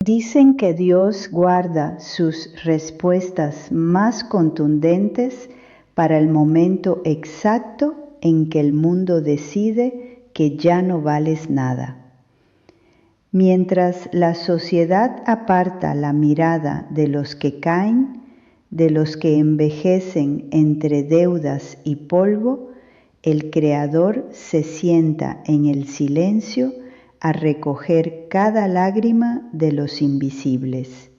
Dicen que Dios guarda sus respuestas más contundentes para el momento exacto en que el mundo decide que ya no vales nada. Mientras la sociedad aparta la mirada de los que caen, de los que envejecen entre deudas y polvo, el Creador se sienta en el silencio a recoger cada lágrima de los invisibles.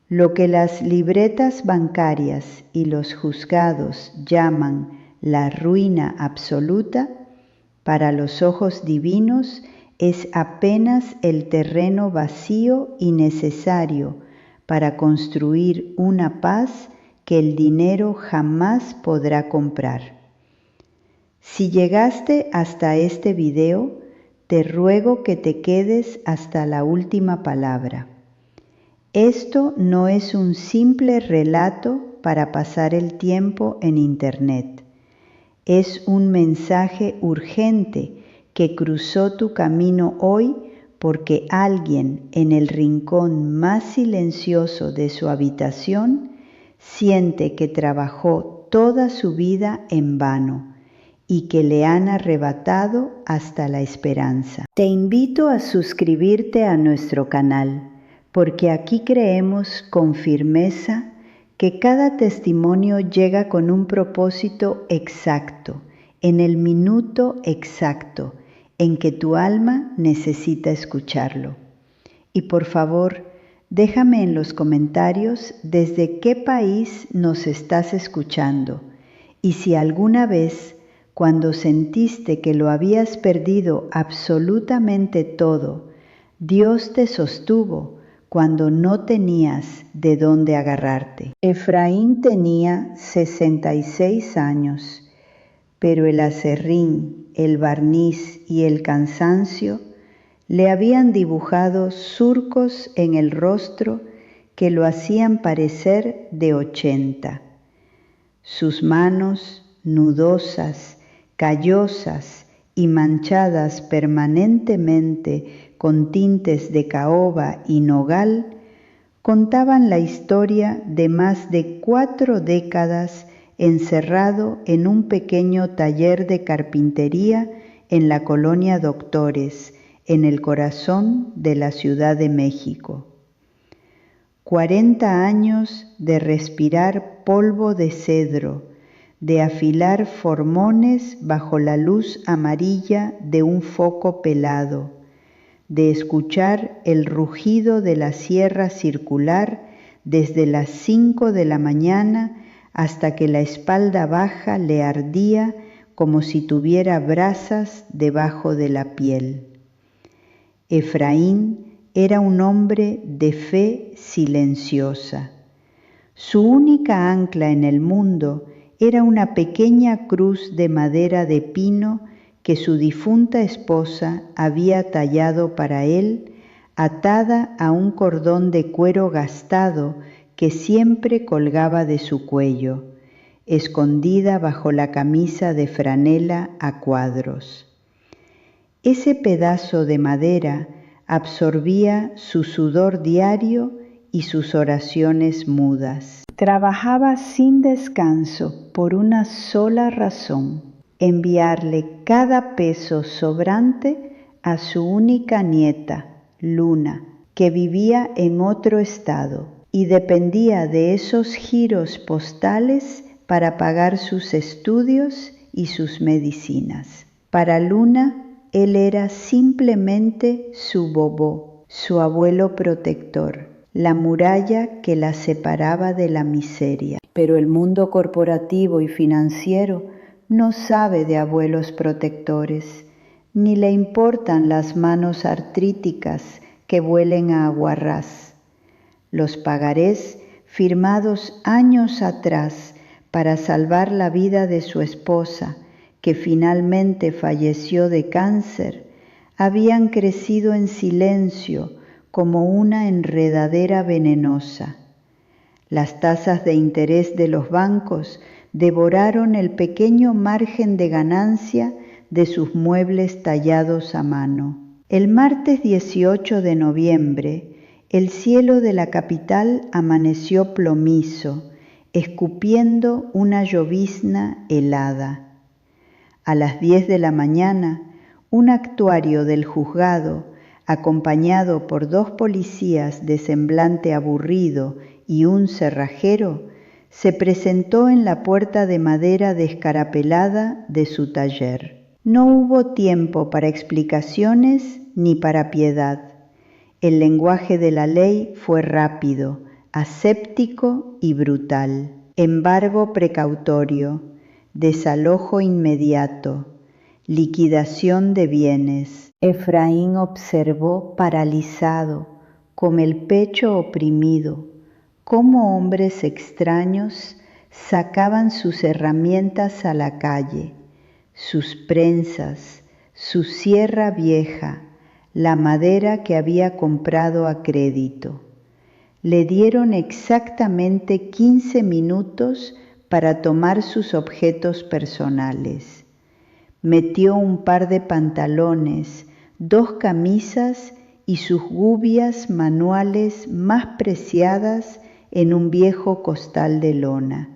Lo que las libretas bancarias y los juzgados llaman la ruina absoluta, para los ojos divinos es apenas el terreno vacío y necesario para construir una paz que el dinero jamás podrá comprar. Si llegaste hasta este video, te ruego que te quedes hasta la última palabra. Esto no es un simple relato para pasar el tiempo en Internet. Es un mensaje urgente que cruzó tu camino hoy porque alguien en el rincón más silencioso de su habitación siente que trabajó toda su vida en vano y que le han arrebatado hasta la esperanza. Te invito a suscribirte a nuestro canal, porque aquí creemos con firmeza que cada testimonio llega con un propósito exacto, en el minuto exacto en que tu alma necesita escucharlo. Y por favor, déjame en los comentarios desde qué país nos estás escuchando y si alguna vez, cuando sentiste que lo habías perdido absolutamente todo, Dios te sostuvo cuando no tenías de dónde agarrarte. Efraín tenía 66 años, pero el aserrín, el barniz y el cansancio le habían dibujado surcos en el rostro que lo hacían parecer de 80. Sus manos, nudosas, callosas y manchadas permanentemente con tintes de caoba y nogal, contaban la historia de más de 4 décadas encerrado en un pequeño taller de carpintería en la colonia Doctores, en el corazón de la Ciudad de México. 40 años de respirar polvo de cedro, de afilar formones bajo la luz amarilla de un foco pelado, de escuchar el rugido de la sierra circular desde las 5 de la mañana hasta que la espalda baja le ardía como si tuviera brasas debajo de la piel. Efraín era un hombre de fe silenciosa. Su única ancla en el mundo era una pequeña cruz de madera de pino que su difunta esposa había tallado para él, atada a un cordón de cuero gastado que siempre colgaba de su cuello, escondida bajo la camisa de franela a cuadros. Ese pedazo de madera absorbía su sudor diario y sus oraciones mudas. Trabajaba sin descanso por una sola razón: enviarle cada peso sobrante a su única nieta, Luna, que vivía en otro estado y dependía de esos giros postales para pagar sus estudios y sus medicinas. Para Luna, él era simplemente su bobó, su abuelo protector, la muralla que la separaba de la miseria. Pero el mundo corporativo y financiero no sabe de abuelos protectores, ni le importan las manos artríticas que huelen a aguarrás. Los pagarés firmados años atrás para salvar la vida de su esposa, que finalmente falleció de cáncer, habían crecido en silencio como una enredadera venenosa. Las tasas de interés de los bancos devoraron el pequeño margen de ganancia de sus muebles tallados a mano. El martes 18 de noviembre, El cielo de la capital amaneció plomizo, escupiendo una llovizna helada. A las 10 de la mañana, un actuario del juzgado, acompañado por 2 policías de semblante aburrido y un cerrajero, se presentó en la puerta de madera descarapelada de su taller. No hubo tiempo para explicaciones ni para piedad. El lenguaje de la ley fue rápido, aséptico y brutal. Embargo precautorio, desalojo inmediato, liquidación de bienes. Efraín observó paralizado, con el pecho oprimido, cómo hombres extraños sacaban sus herramientas a la calle, sus prensas, su sierra vieja, la madera que había comprado a crédito. Le dieron exactamente 15 minutos para tomar sus objetos personales. Metió un par de pantalones, 2 camisas y sus gubias manuales más preciadas en un viejo costal de lona.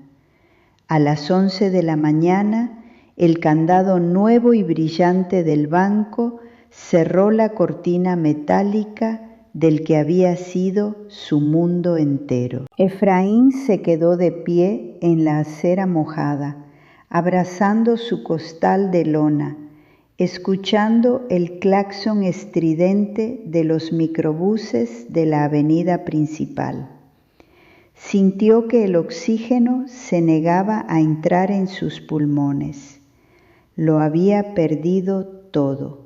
A las 11 de la mañana, el candado nuevo y brillante del banco cerró la cortina metálica del que había sido su mundo entero. Efraín se quedó de pie en la acera mojada, abrazando su costal de lona, escuchando el claxon estridente de los microbuses de la avenida principal. Sintió que el oxígeno se negaba a entrar en sus pulmones. Lo había perdido todo: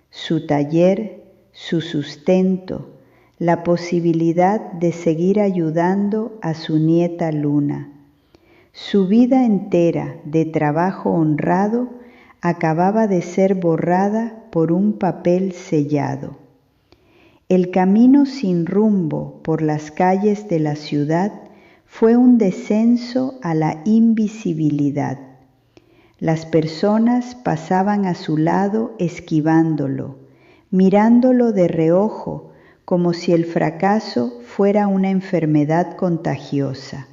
su taller, su sustento, la posibilidad de seguir ayudando a su nieta Luna. Su vida entera de trabajo honrado acababa de ser borrada por un papel sellado. El camino sin rumbo por las calles de la ciudad fue un descenso a la invisibilidad. Las personas pasaban a su lado esquivándolo, mirándolo de reojo, como si el fracaso fuera una enfermedad contagiosa.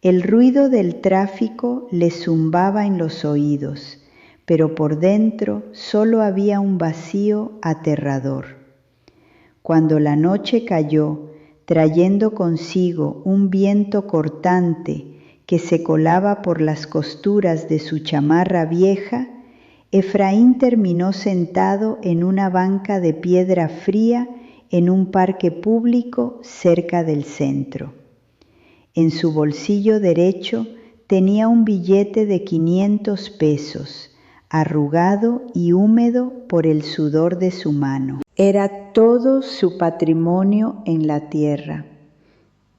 El ruido del tráfico le zumbaba en los oídos, pero por dentro solo había un vacío aterrador. Cuando la noche cayó, trayendo consigo un viento cortante que se colaba por las costuras de su chamarra vieja, Efraín terminó sentado en una banca de piedra fría en un parque público cerca del centro. En su bolsillo derecho tenía un billete de 500 pesos, arrugado y húmedo por el sudor de su mano. Era todo su patrimonio en la tierra,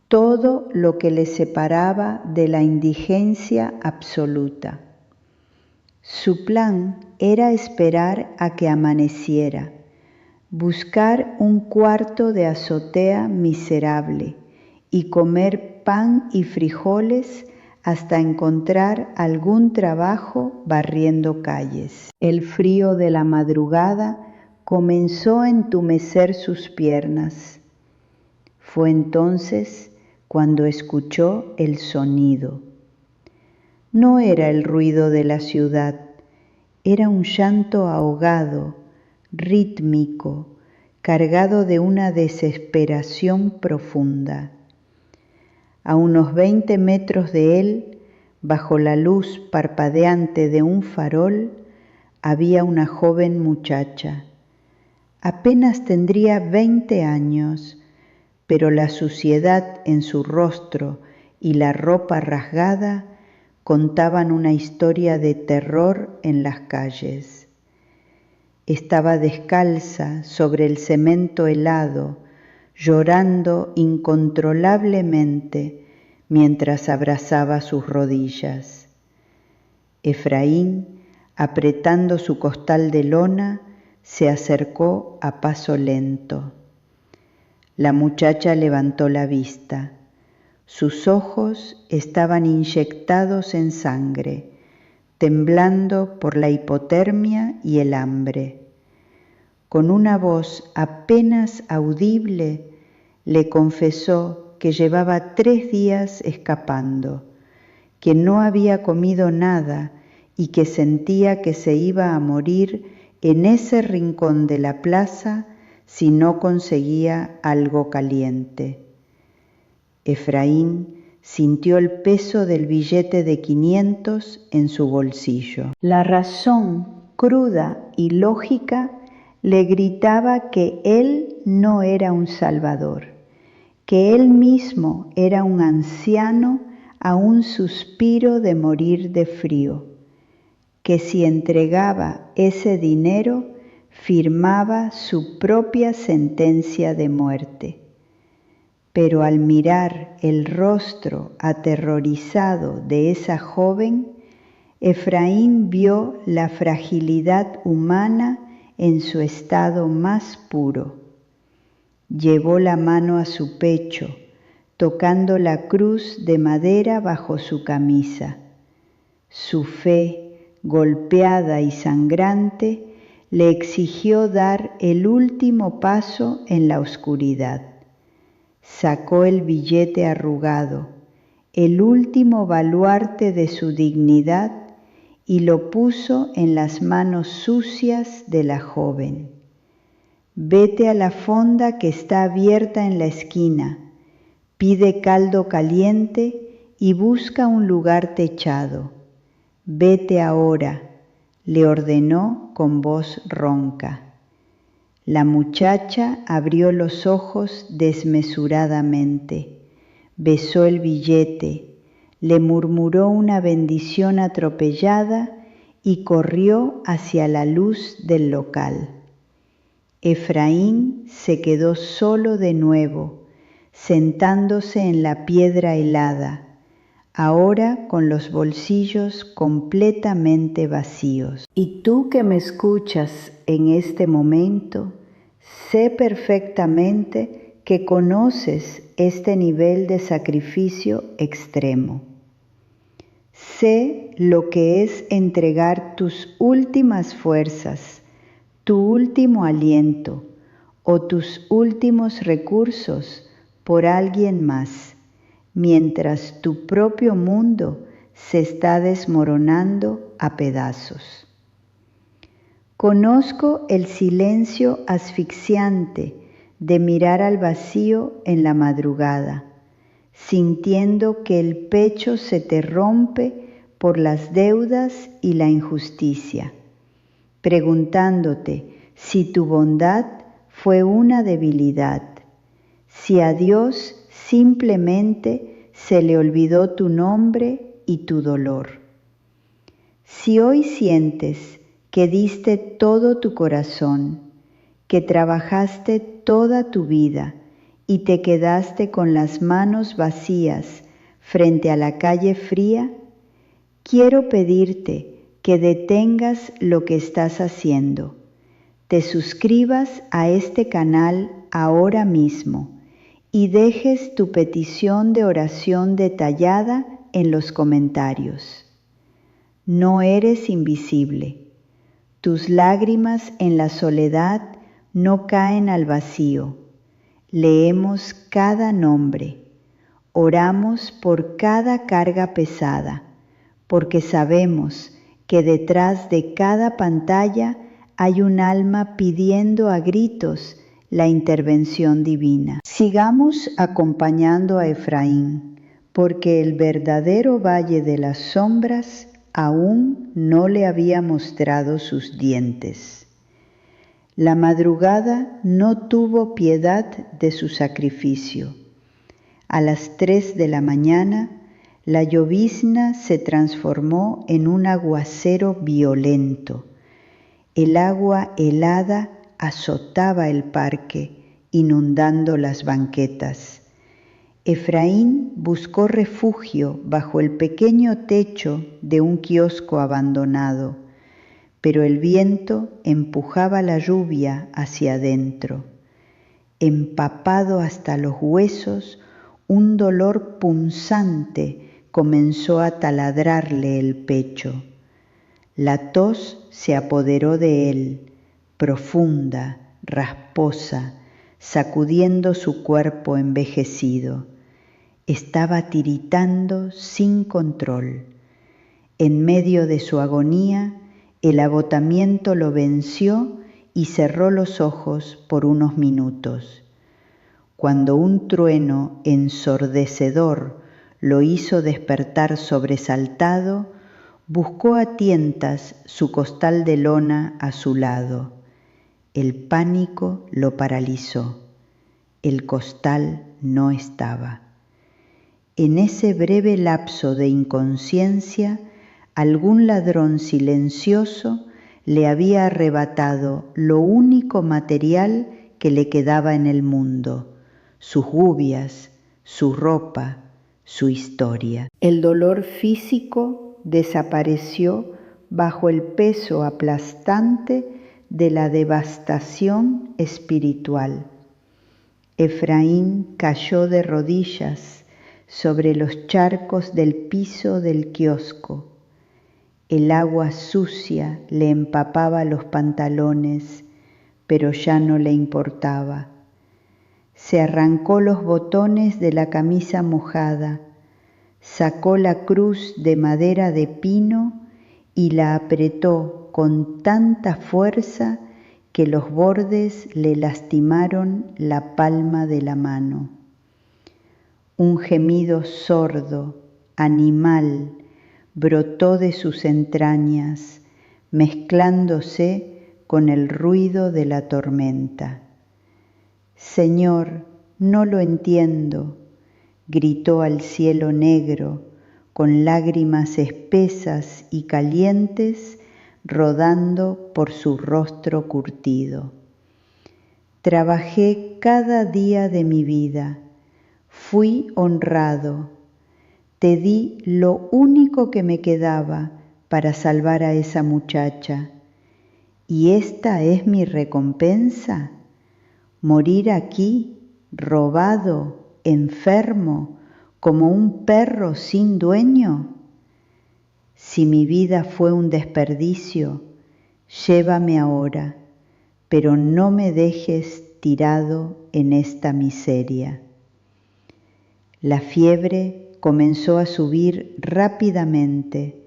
todo lo que le separaba de la indigencia absoluta. Su plan era esperar a que amaneciera, buscar un cuarto de azotea miserable y comer pan y frijoles hasta encontrar algún trabajo barriendo calles. El frío de la madrugada comenzó a entumecer sus piernas. Fue entonces cuando escuchó el sonido. No era el ruido de la ciudad, era un llanto ahogado, rítmico, cargado de una desesperación profunda. A unos 20 metros de él, bajo la luz parpadeante de un farol, había una joven muchacha. Apenas tendría 20 años, pero la suciedad en su rostro y la ropa rasgada contaban una historia de terror en las calles. Estaba descalza sobre el cemento helado, llorando incontrolablemente mientras abrazaba sus rodillas. Efraín, apretando su costal de lona, se acercó a paso lento. La muchacha levantó la vista. Sus ojos estaban inyectados en sangre, temblando por la hipotermia y el hambre. Con una voz apenas audible, le confesó que llevaba 3 días escapando, que no había comido nada y que sentía que se iba a morir en ese rincón de la plaza si no conseguía algo caliente. Efraín sintió el peso del billete de 500 en su bolsillo. La razón cruda y lógica le gritaba que él no era un salvador, que él mismo era un anciano a un suspiro de morir de frío, que si entregaba ese dinero firmaba su propia sentencia de muerte. Pero al mirar el rostro aterrorizado de esa joven, Efraín vio la fragilidad humana en su estado más puro. Llevó la mano a su pecho, tocando la cruz de madera bajo su camisa. Su fe, golpeada y sangrante, le exigió dar el último paso en la oscuridad. Sacó el billete arrugado, el último baluarte de su dignidad, y lo puso en las manos sucias de la joven. Vete a la fonda que está abierta en la esquina, pide caldo caliente y busca un lugar techado. Vete ahora, le ordenó con voz ronca. La muchacha abrió los ojos desmesuradamente, besó el billete, le murmuró una bendición atropellada y corrió hacia la luz del local. Efraín se quedó solo de nuevo, sentándose en la piedra helada, ahora con los bolsillos completamente vacíos. Y tú que me escuchas en este momento, sé perfectamente que conoces este nivel de sacrificio extremo. Sé lo que es entregar tus últimas fuerzas, tu último aliento o tus últimos recursos por alguien más, mientras tu propio mundo se está desmoronando a pedazos. Conozco el silencio asfixiante de mirar al vacío en la madrugada, sintiendo que el pecho se te rompe por las deudas y la injusticia, preguntándote si tu bondad fue una debilidad, si a Dios simplemente se le olvidó tu nombre y tu dolor. Si hoy sientes que diste todo tu corazón, que trabajaste toda tu vida y te quedaste con las manos vacías frente a la calle fría, quiero pedirte que detengas lo que estás haciendo, te suscribas a este canal ahora mismo y dejes tu petición de oración detallada en los comentarios. No eres invisible. Tus lágrimas en la soledad no caen al vacío. Leemos cada nombre. Oramos por cada carga pesada, porque sabemos que detrás de cada pantalla hay un alma pidiendo a gritos la intervención divina. Sigamos acompañando a Efraín, porque el verdadero valle de las sombras aún no le había mostrado sus dientes. La madrugada no tuvo piedad de su sacrificio. A las 3 de la mañana, la llovizna se transformó en un aguacero violento. El agua helada azotaba el parque, inundando las banquetas. Efraín buscó refugio bajo el pequeño techo de un kiosco abandonado, pero el viento empujaba la lluvia hacia adentro. Empapado hasta los huesos, un dolor punzante comenzó a taladrarle el pecho. La tos se apoderó de él, profunda, rasposa, sacudiendo su cuerpo envejecido. Estaba tiritando sin control. En medio de su agonía, el agotamiento lo venció y cerró los ojos por unos minutos. Cuando un trueno ensordecedor lo hizo despertar sobresaltado, buscó a tientas su costal de lona a su lado. El pánico lo paralizó. El costal no estaba. En ese breve lapso de inconsciencia, algún ladrón silencioso le había arrebatado lo único material que le quedaba en el mundo: sus gubias, su ropa, su historia. El dolor físico desapareció bajo el peso aplastante de la devastación espiritual. Efraín cayó de rodillas sobre los charcos del piso del kiosco. El agua sucia le empapaba los pantalones, pero ya no le importaba. Se arrancó los botones de la camisa mojada, sacó la cruz de madera de pino y la apretó con tanta fuerza que los bordes le lastimaron la palma de la mano. Un gemido sordo, animal, brotó de sus entrañas, mezclándose con el ruido de la tormenta. «Señor, no lo entiendo», gritó al cielo negro, con lágrimas espesas y calientes rodando por su rostro curtido. «Trabajé cada día de mi vida, fui honrado, te di lo único que me quedaba para salvar a esa muchacha. ¿Y esta es mi recompensa? ¿Morir aquí, robado, enfermo, como un perro sin dueño? Si mi vida fue un desperdicio, llévame ahora, pero no me dejes tirado en esta miseria». La fiebre comenzó a subir rápidamente,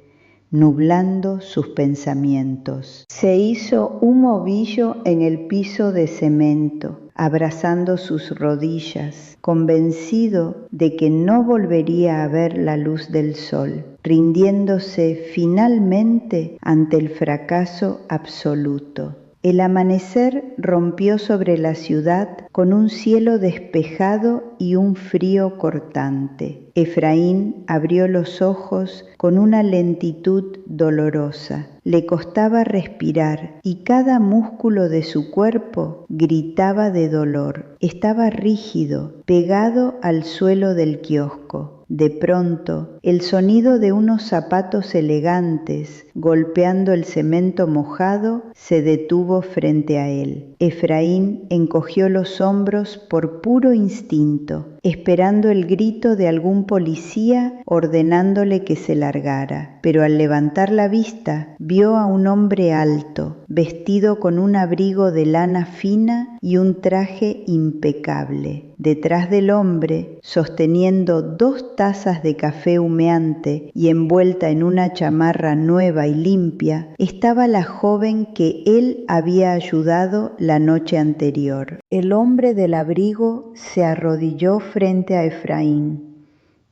nublando sus pensamientos. Se hizo un ovillo en el piso de cemento, abrazando sus rodillas, convencido de que no volvería a ver la luz del sol, rindiéndose finalmente ante el fracaso absoluto. El amanecer rompió sobre la ciudad con un cielo despejado y un frío cortante. Efraín abrió los ojos con una lentitud dolorosa. Le costaba respirar y cada músculo de su cuerpo gritaba de dolor. Estaba rígido, pegado al suelo del kiosco. De pronto, el sonido de unos zapatos elegantes golpeando el cemento mojado se detuvo frente a él. Efraín encogió los hombros por puro instinto, esperando el grito de algún policía ordenándole que se largara. Pero al levantar la vista, vio a un hombre alto, vestido con un abrigo de lana fina y un traje impecable. Detrás del hombre, sosteniendo 2 tazas de café humeante y envuelta en una chamarra nueva y limpia, estaba la joven que él había ayudado la noche anterior. El hombre del abrigo se arrodilló frente a Efraín,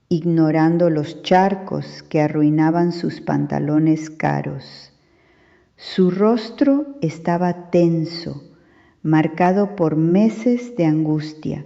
ignorando los charcos que arruinaban sus pantalones caros. Su rostro estaba tenso, marcado por meses de angustia,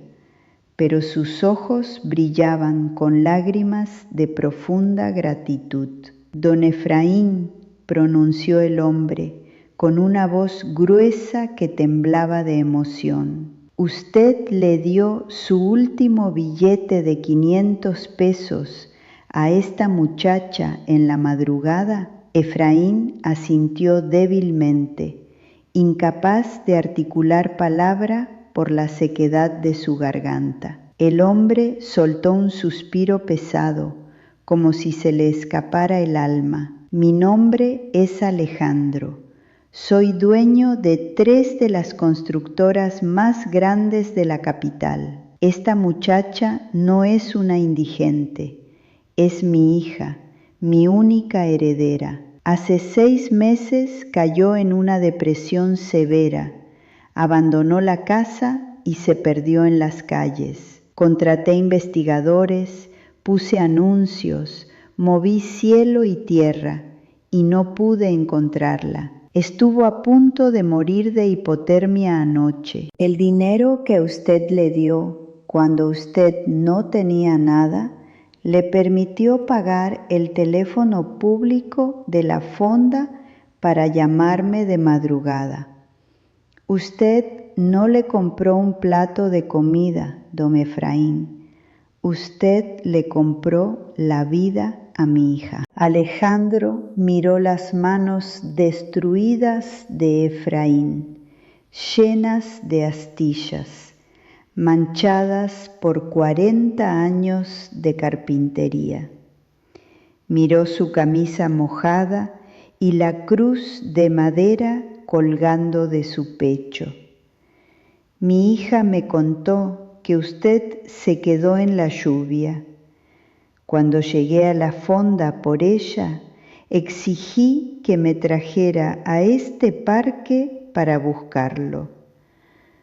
pero sus ojos brillaban con lágrimas de profunda gratitud. «Don Efraín», pronunció el hombre, con una voz gruesa que temblaba de emoción, «¿usted le dio su último billete de 500 pesos a esta muchacha en la madrugada?» Efraín asintió débilmente, incapaz de articular palabra por la sequedad de su garganta. El hombre soltó un suspiro pesado, como si se le escapara el alma. «Mi nombre es Alejandro. Soy dueño de 3 de las constructoras más grandes de la capital. Esta muchacha no es una indigente, es mi hija, mi única heredera. Hace 6 meses cayó en una depresión severa, abandonó la casa y se perdió en las calles. Contraté investigadores, puse anuncios, moví cielo y tierra y no pude encontrarla. Estuvo a punto de morir de hipotermia anoche. El dinero que usted le dio cuando usted no tenía nada le permitió pagar el teléfono público de la fonda para llamarme de madrugada. Usted no le compró un plato de comida, don Efraín. Usted le compró la vida a mi hija. Alejandro miró las manos destruidas de Efraín, llenas de astillas, manchadas por 40 años de carpintería. Miró su camisa mojada y la cruz de madera colgando de su pecho. Mi hija me contó que usted se quedó en la lluvia. Cuando llegué a la fonda por ella, exigí que me trajera a este parque para buscarlo.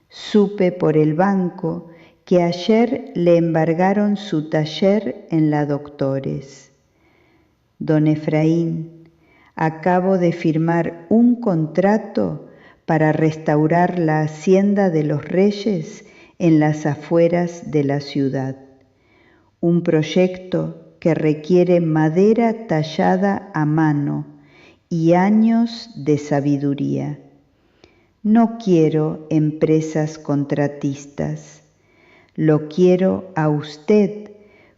Supe por el banco que ayer le embargaron su taller en la Doctores. Don Efraín, acabo de firmar un contrato para restaurar la hacienda de los Reyes en las afueras de la ciudad. Un proyecto que requiere madera tallada a mano y años de sabiduría. No quiero empresas contratistas, lo quiero a usted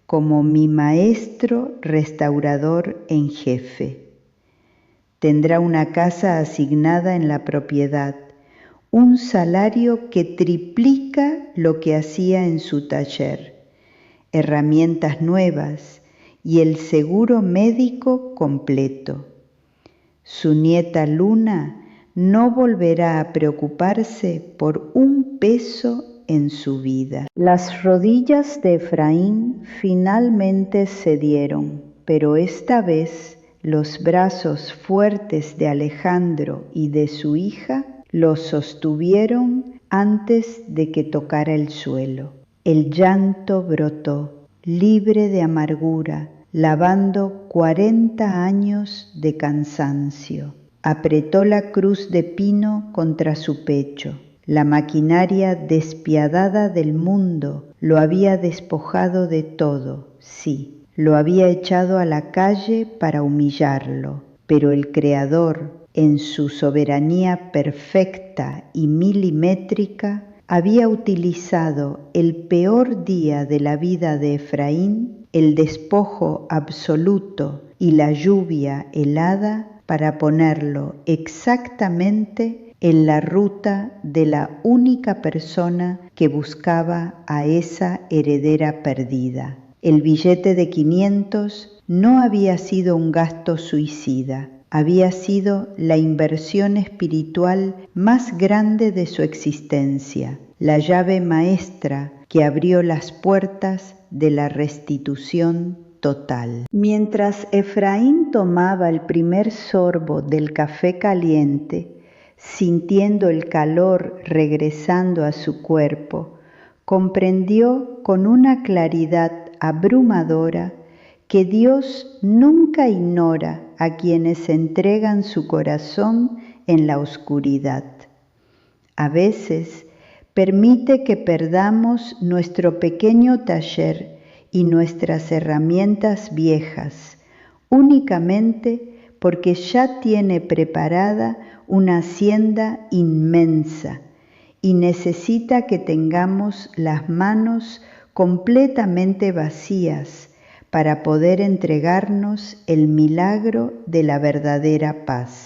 como mi maestro restaurador en jefe. Tendrá una casa asignada en la propiedad, un salario que triplica lo que hacía en su taller, herramientas nuevas y el seguro médico completo. Su nieta Luna no volverá a preocuparse por un peso en su vida. Las rodillas de Efraín finalmente cedieron, pero esta vez los brazos fuertes de Alejandro y de su hija lo sostuvieron antes de que tocara el suelo. El llanto brotó, libre de amargura, lavando 40 años de cansancio. Apretó la cruz de pino contra su pecho. La maquinaria despiadada del mundo lo había despojado de todo, sí, lo había echado a la calle para humillarlo, pero el Creador, en su soberanía perfecta y milimétrica, había utilizado el peor día de la vida de Efraín, el despojo absoluto y la lluvia helada, para ponerlo exactamente en la ruta de la única persona que buscaba a esa heredera perdida. El billete de 500 no había sido un gasto suicida, había sido la inversión espiritual más grande de su existencia, la llave maestra que abrió las puertas de la restitución total. Mientras Efraín tomaba el primer sorbo del café caliente, sintiendo el calor regresando a su cuerpo, comprendió con una claridad abrumadora que Dios nunca ignora a quienes entregan su corazón en la oscuridad. A veces permite que perdamos nuestro pequeño taller y nuestras herramientas viejas, únicamente porque ya tiene preparada una hacienda inmensa y necesita que tengamos las manos completamente vacías para poder entregarnos el milagro de la verdadera paz.